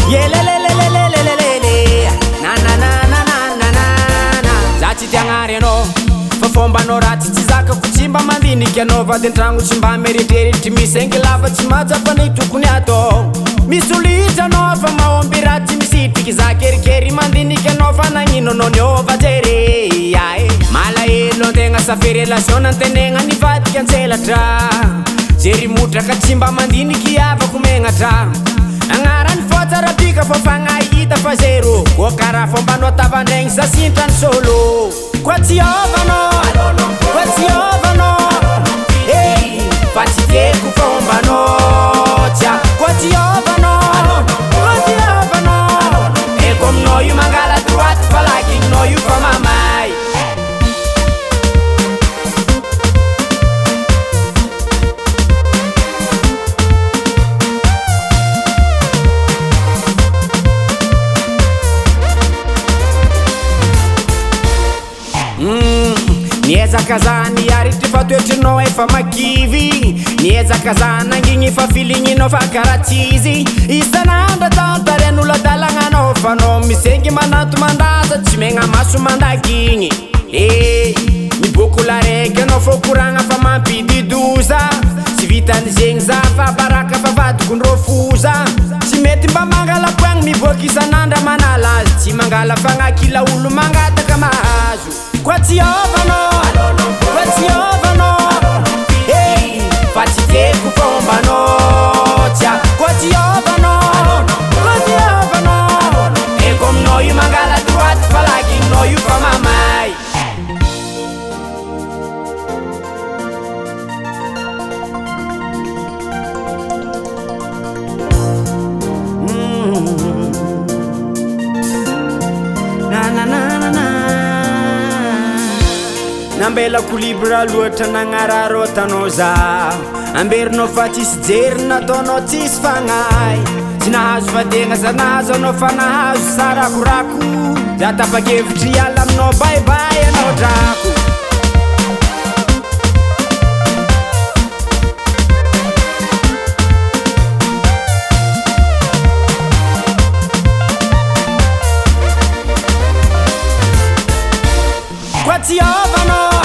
Yelelelelelelelele na na na na na na na za tsy tiagnary anao fa fombanao ratsy tsy zaka kotsymba mandiniky anao vadentragno tsy mba meritreritry misy engy lava tsy majapanay tokony atao misy olitra anao fa mahomby ratsy misitriky za kerikery mandiniky anao fa nagnino anao niova jery ae malahelo antegna safy relation antenegna nivadiky antselatra jery motraka tsy mba mandiniky avako megnatra agnarany fotsarapika fô fagnahita fa zero koa karaha fombanao tavandraigny za sintrany solo koa tsy ovanao koa tsy ovanao hey fa tsy tieko fombanao tsia koa tsy ovanao koa tsy ovanao eko aminao io mangala droite fa lakignao io fa mamay niezaka za niaritry fa toetrinao efa makivy niezaka za nangigny fa filigninao fa karaha izy isan'andra tantaren'olo adalagnanao fa nao misengy manato mandaza tsy megna maso mandakigny miboko laraiky anao fô koragna fa mampididoza tsy vitan'zegny za fa baraka fa vadikondrô foza tsy mety mba mangala poagny miboaky isan'andra manala azy tsy mangala fagnakila olo mangataka mahazo koa tsy ovanao koa tsy ovanao hey fa tsy tieko fombanao tsia koa tsy ovanao koa tsy ovanao eko aminao io mangala droite fa lakignao io fa mamay nambelako libra loatra nagnararotanao za amberinao fa tsisy jery nataonao tsisy fagnahy tsy nahazo fadegna za nahazo anao fa nahazo sarakorako za tapakevitry iala aminao baibay anao drako koa tsy ovanao